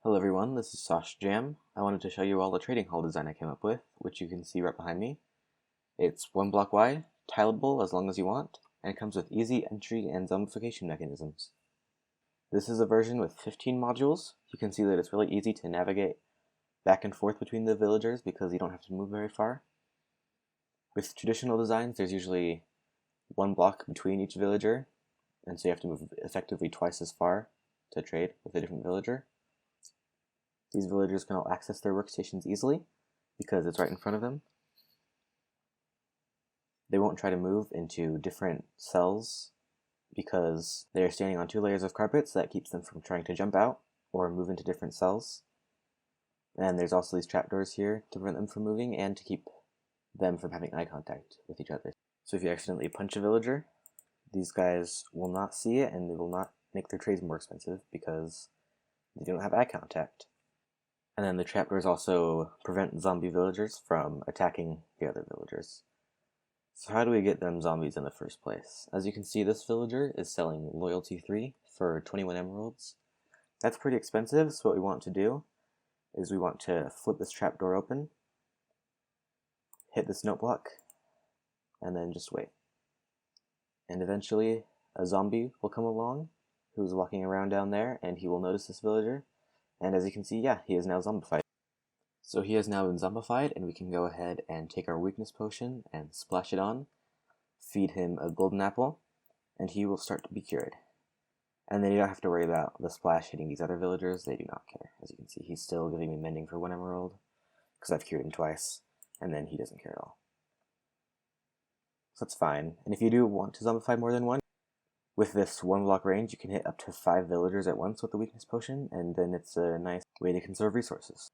Hello everyone, this is Sosh Jam. I wanted to show you all the trading hall design I came up with, which you can see right behind me. It's 1 block wide, tileable as long as you want, and it comes with easy entry and zombification mechanisms. This is a version with 15 modules. You can see that it's really easy to navigate back and forth between the villagers because you don't have to move very far. With traditional designs, there's usually 1 block between each villager, and so you have to move effectively twice as far to trade with a different villager. These villagers can all access their workstations easily because it's right in front of them. They won't try to move into different cells because they are standing on 2 layers of carpet, so that keeps them from trying to jump out or move into different cells. And there's also these trapdoors here to prevent them from moving and to keep them from having eye contact with each other. So if you accidentally punch a villager, these guys will not see it and they will not make their trades more expensive because they don't have eye contact. And then the trapdoors also prevent zombie villagers from attacking the other villagers. So how do we get them zombies in the first place? As you can see, this villager is selling Loyalty 3 for 21 emeralds. That's pretty expensive, so what we want to do is we want to flip this trapdoor open, hit this note block, and then just wait. And eventually a zombie will come along who's walking around down there, and he will notice this villager. And as you can see, yeah, he is now zombified. So he has now been zombified, and we can go ahead and take our weakness potion and splash it on, feed him a golden apple, and he will start to be cured. And then you don't have to worry about the splash hitting these other villagers. They do not care. As you can see, he's still giving me mending for 1 emerald, because I've cured him twice, and then he doesn't care at all. So that's fine. And if you do want to zombify more than one, with this 1 block range, you can hit up to 5 villagers at once with the weakness potion, and then it's a nice way to conserve resources.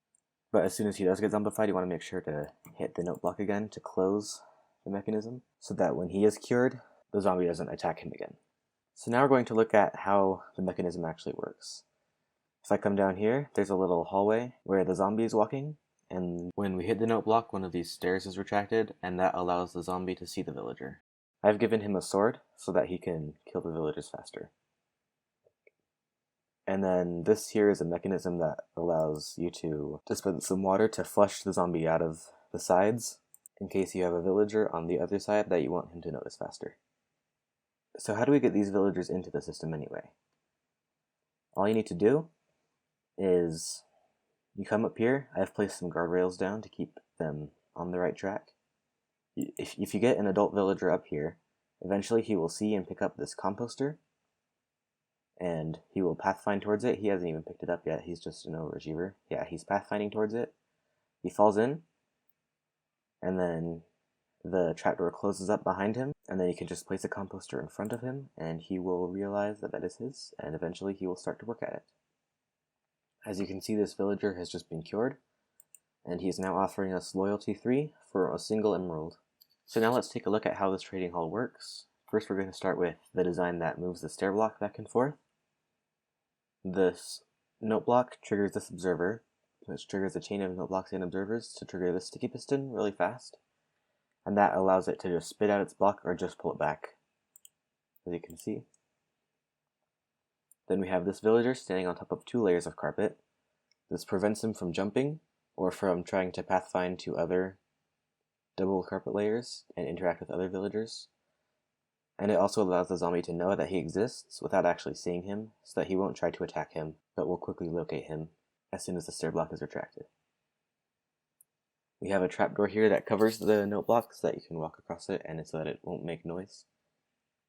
But as soon as he does get zombified, you want to make sure to hit the note block again to close the mechanism, so that when he is cured, the zombie doesn't attack him again. So now we're going to look at how the mechanism actually works. If I come down here, there's a little hallway where the zombie is walking, and when we hit the note block, one of these stairs is retracted, and that allows the zombie to see the villager. I've given him a sword so that he can kill the villagers faster. And then this here is a mechanism that allows you to dispense some water to flush the zombie out of the sides in case you have a villager on the other side that you want him to notice faster. So how do we get these villagers into the system anyway? All you need to do is you come up here. I have placed some guardrails down to keep them on the right track. If you get an adult villager up here, eventually he will see and pick up this composter, and he will pathfind towards it. He hasn't even picked it up yet. He's just an overachiever. Yeah, he's pathfinding towards it. He falls in, and then the trapdoor closes up behind him, and then you can just place a composter in front of him, and he will realize that that is his, and eventually he will start to work at it. As you can see, this villager has just been cured, and he is now offering us Loyalty 3 for a single emerald. So now let's take a look at how this trading hall works. First, we're going to start with the design that moves the stair block back and forth. This note block triggers this observer, which triggers a chain of note blocks and observers to trigger the sticky piston really fast. And that allows it to just spit out its block or just pull it back, as you can see. Then we have this villager standing on top of 2 layers of carpet. This prevents him from jumping or from trying to pathfind to other double carpet layers and interact with other villagers. And it also allows the zombie to know that he exists without actually seeing him, so that he won't try to attack him, but will quickly locate him as soon as the stair block is retracted. We have a trapdoor here that covers the note block so that you can walk across it and so that it won't make noise.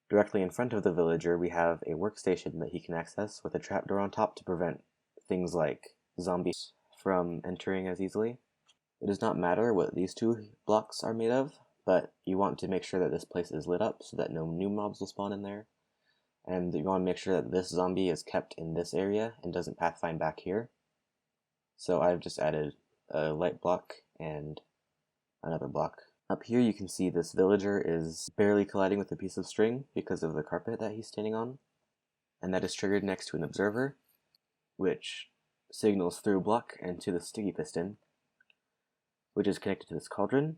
Directly in front of the villager, we have a workstation that he can access with a trapdoor on top to prevent things like zombies from entering as easily. It does not matter what these 2 blocks are made of, but you want to make sure that this place is lit up so that no new mobs will spawn in there. And you want to make sure that this zombie is kept in this area and doesn't pathfind back here. So I've just added a light block and another block. Up here you can see this villager is barely colliding with a piece of string because of the carpet that he's standing on. And that is triggered next to an observer, which signals through a block and to the sticky piston, which is connected to this cauldron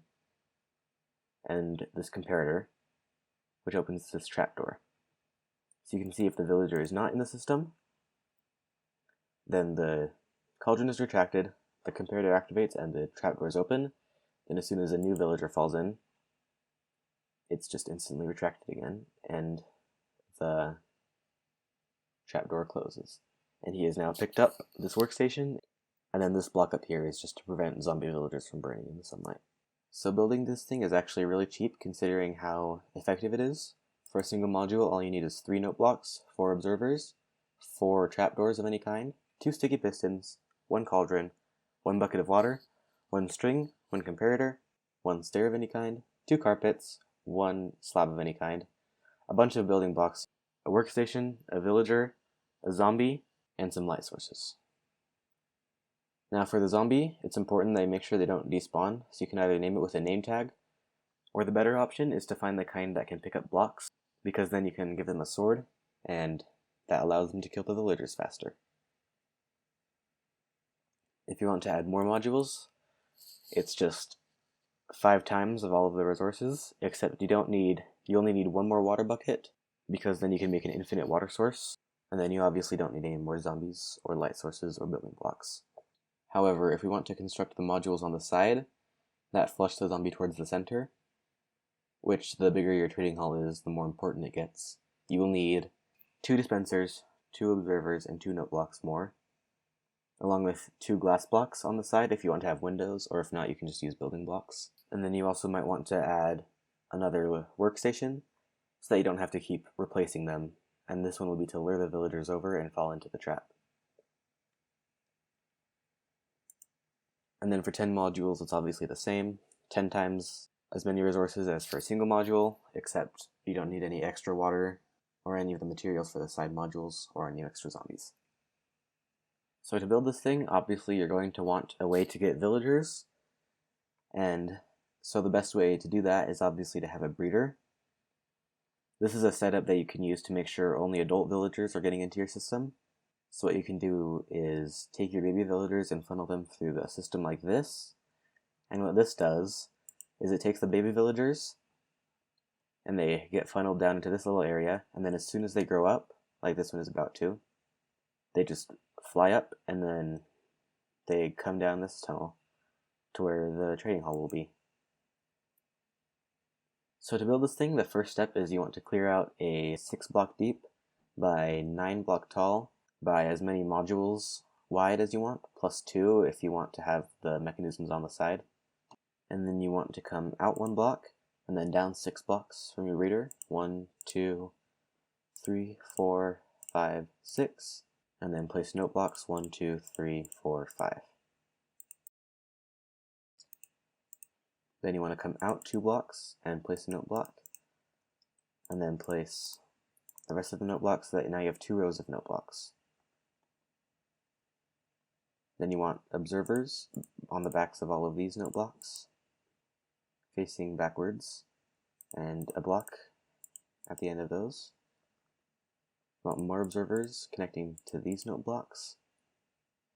and this comparator, which opens this trapdoor. So you can see if the villager is not in the system, then the Cauldron is retracted, the comparator activates, and the trapdoor is open. Then as soon as a new villager falls in, it's just instantly retracted again, and the trapdoor closes. And he has now picked up this workstation, and then this block up here is just to prevent zombie villagers from burning in the sunlight. So building this thing is actually really cheap considering how effective it is. For a single module, all you need is 3 note blocks, 4 observers, 4 trapdoors of any kind, 2 sticky pistons, 1 cauldron, 1 bucket of water, 1 string, 1 comparator, 1 stair of any kind, 2 carpets, 1 slab of any kind, a bunch of building blocks, a workstation, a villager, a zombie, and some light sources. Now for the zombie, it's important that you make sure they don't despawn, so you can either name it with a name tag, or the better option is to find the kind that can pick up blocks, because then you can give them a sword, and that allows them to kill the villagers faster. If you want to add more modules, it's just 5 times of all of the resources, except you only need 1 more water bucket, because then you can make an infinite water source, and then you obviously don't need any more zombies, or light sources, or building blocks. However, if we want to construct the modules on the side that flush the zombie towards the center, which the bigger your trading hall is, the more important it gets, you will need 2 dispensers, 2 observers, and 2 note blocks more, along with 2 glass blocks on the side if you want to have windows, or if not, you can just use building blocks. And then you also might want to add another workstation so that you don't have to keep replacing them, and this one will be to lure the villagers over and fall into the trap. And then for 10 modules, it's obviously the same, 10 times as many resources as for a single module, except you don't need any extra water or any of the materials for the side modules or any extra zombies. So to build this thing, obviously you're going to want a way to get villagers, and so the best way to do that is obviously to have a breeder. This is a setup that you can use to make sure only adult villagers are getting into your system. So what you can do is take your baby villagers and funnel them through a system like this, and what this does is it takes the baby villagers and they get funneled down into this little area, and then as soon as they grow up, like this one is about to, they just fly up and then they come down this tunnel to where the trading hall will be. So to build this thing, the first step is you want to clear out a 6 block deep by 9 block tall by as many modules wide as you want, plus 2 if you want to have the mechanisms on the side. And then you want to come out 1 block and then down 6 blocks from your reader. 1, 2, 3, 4, 5, 6, and then place note blocks 1, 2, 3, 4, 5. Then you want to come out 2 blocks and place a note block, and then place the rest of the note blocks so that now you have 2 rows of note blocks. Then you want observers on the backs of all of these note blocks, facing backwards, and a block at the end of those. You want more observers connecting to these note blocks,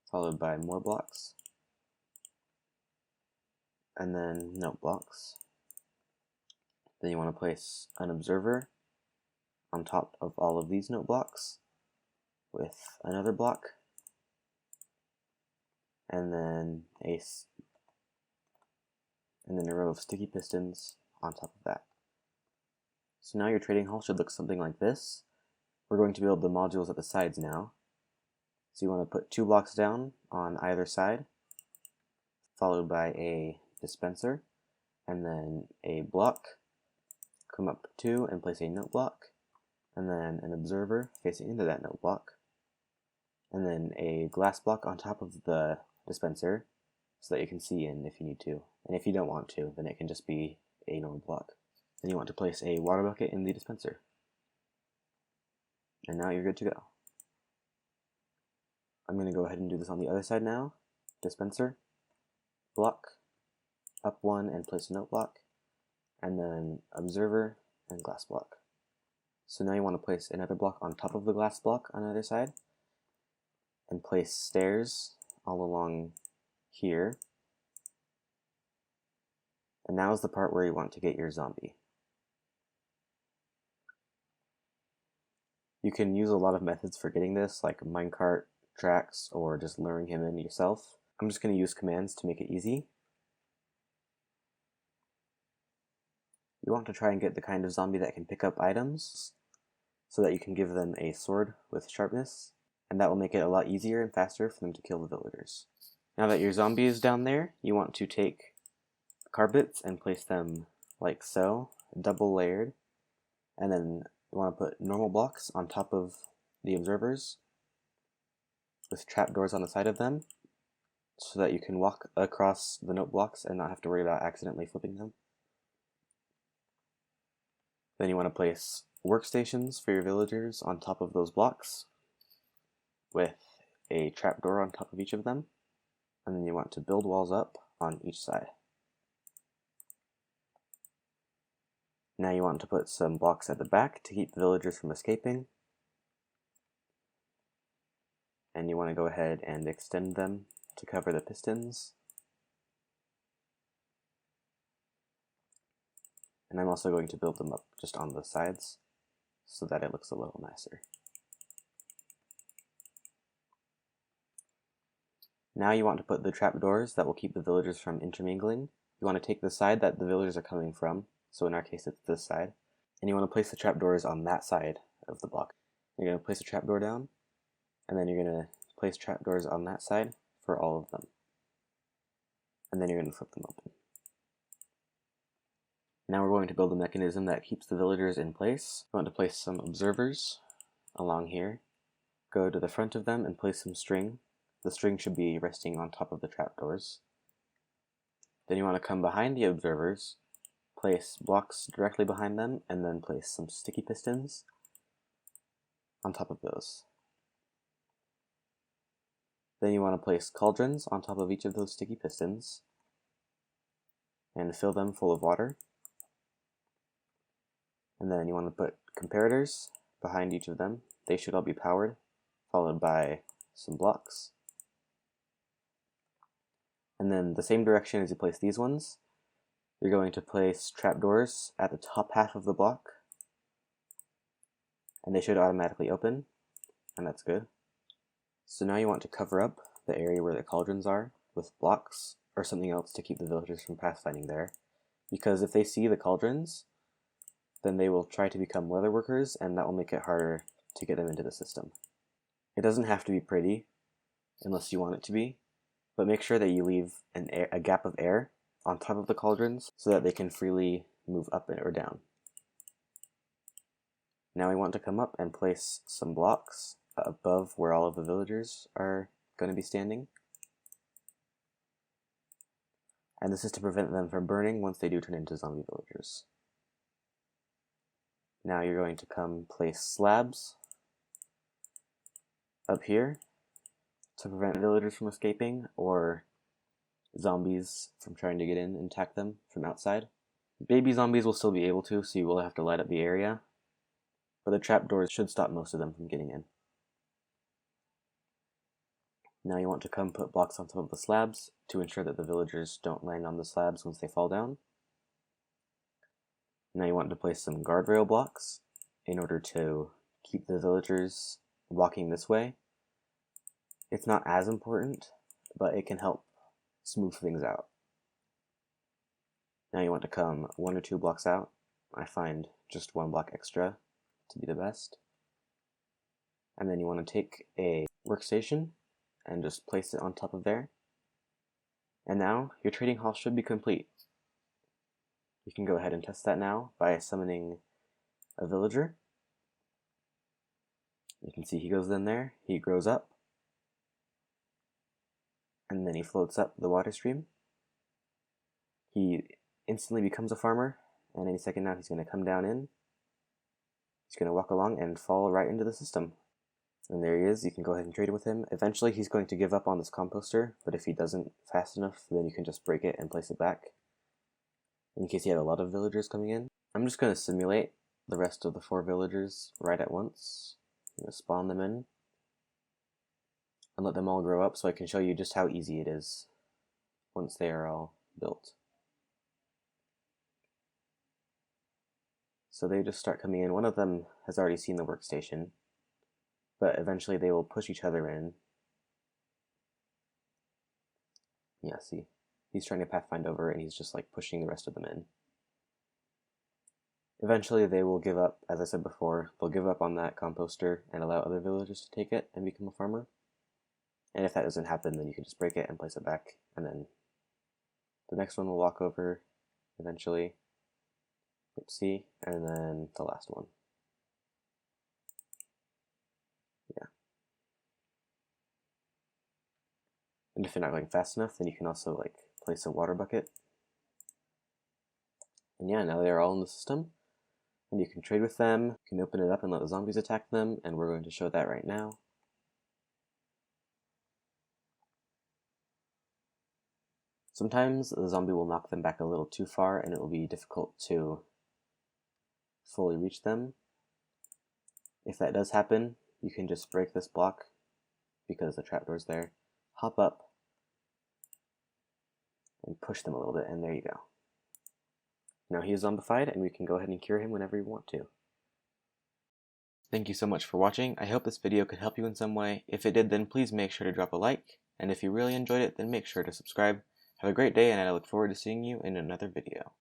followed by more blocks, and then note blocks. Then you want to place an observer on top of all of these note blocks with another block, and then a row of sticky pistons on top of that. So now your trading hall should look something like this. We're going to build the modules at the sides now. So you want to put 2 blocks down on either side, followed by a dispenser, and then a block, come up 2 and place a note block, and then an observer facing into that note block, and then a glass block on top of the dispenser so that you can see in if you need to, and if you don't want to, then it can just be a normal block. Then you want to place a water bucket in the dispenser, and now you're good to go. I'm going to go ahead and do this on the other side now. Dispenser, block, up 1 and place a note block, and then observer and glass block. So now you want to place another block on top of the glass block on either side, and place stairs all along here. And now is the part where you want to get your zombie. You can use a lot of methods for getting this, like minecart, tracks or just luring him in yourself. I'm just going to use commands to make it easy. You want to try and get the kind of zombie that can pick up items so that you can give them a sword with sharpness, and that will make it a lot easier and faster for them to kill the villagers. Now that your zombie is down there, you want to take carpets and place them like so, double layered, and then you want to put normal blocks on top of the observers with trapdoors on the side of them so that you can walk across the note blocks and not have to worry about accidentally flipping them. Then you want to place workstations for your villagers on top of those blocks with a trapdoor on top of each of them, and then you want to build walls up on each side. Now you want to put some blocks at the back to keep the villagers from escaping, and you want to go ahead and extend them to cover the pistons. And I'm also going to build them up just on the sides so that it looks a little nicer. Now you want to put the trapdoors that will keep the villagers from intermingling. You want to take the side that the villagers are coming from, so in our case it's this side, and you want to place the trapdoors on that side of the block. You're going to place a trapdoor down, and then you're going to place trapdoors on that side for all of them. And then you're going to flip them open. Now we're going to build a mechanism that keeps the villagers in place. You want to place some observers along here. Go to the front of them and place some string. The string should be resting on top of the trapdoors. Then you want to come behind the observers, place blocks directly behind them, and then place some sticky pistons on top of those. Then you want to place cauldrons on top of each of those sticky pistons and fill them full of water. And then you want to put comparators behind each of them. They should all be powered, followed by some blocks. And then the same direction as you place these ones, you're going to place trapdoors at the top half of the block, and they should automatically open, and that's good. So now you want to cover up the area where the cauldrons are with blocks or something else to keep the villagers from pathfinding there, because if they see the cauldrons, then they will try to become leather workers, and that will make it harder to get them into the system. It doesn't have to be pretty, unless you want it to be, but make sure that you leave a gap of air on top of the cauldrons so that they can freely move up or down. Now we want to come up and place some blocks above where all of the villagers are going to be standing. And this is to prevent them from burning once they do turn into zombie villagers. Now you're going to come place slabs up here to prevent villagers from escaping or zombies from trying to get in and attack them from outside. Baby zombies will still be able to, so you will have to light up the area, but the trapdoors should stop most of them from getting in. Now you want to come put blocks on top of the slabs to ensure that the villagers don't land on the slabs once they fall down. Now you want to place some guardrail blocks in order to keep the villagers walking this way. It's not as important, but it can help smooth things out. Now you want to come 1 or 2 blocks out. I find just 1 block extra to be the best. And then you want to take a workstation and just place it on top of there. And now your trading hall should be complete. You can go ahead and test that now by summoning a villager. You can see he goes in there, he grows up, and then he floats up the water stream. He instantly becomes a farmer, and any second now he's going to come down in. He's going to walk along and fall right into the system. And there he is. You can go ahead and trade with him. Eventually he's going to give up on this composter, but if he doesn't fast enough, then you can just break it and place it back, in case you have a lot of villagers coming in. I'm just going to simulate the rest of the 4 villagers right at once. I'm going to spawn them in and let them all grow up so I can show you just how easy it is once they are all built. So they just start coming in. One of them has already seen the workstation, but eventually they will push each other in Yeah, see? He's trying to pathfind over and he's just like pushing the rest of them in. Eventually they will give up, as I said before, they'll give up on that composter and allow other villagers to take it and become a farmer. And if that doesn't happen, then you can just break it and place it back, and then the next one will walk over eventually. See, and then the last one. Yeah. And if you're not going fast enough, then you can also like place a water bucket. And yeah, now they're all in the system. And you can trade with them, you can open it up and let the zombies attack them, and we're going to show that right now. Sometimes the zombie will knock them back a little too far and it will be difficult to fully reach them. If that does happen, you can just break this block because the trapdoor's there, hop up, and push them a little bit, and there you go. Now he is zombified, and we can go ahead and cure him whenever we want to. Thank you so much for watching. I hope this video could help you in some way. If it did, then please make sure to drop a like, and if you really enjoyed it, then make sure to subscribe. Have a great day, and I look forward to seeing you in another video.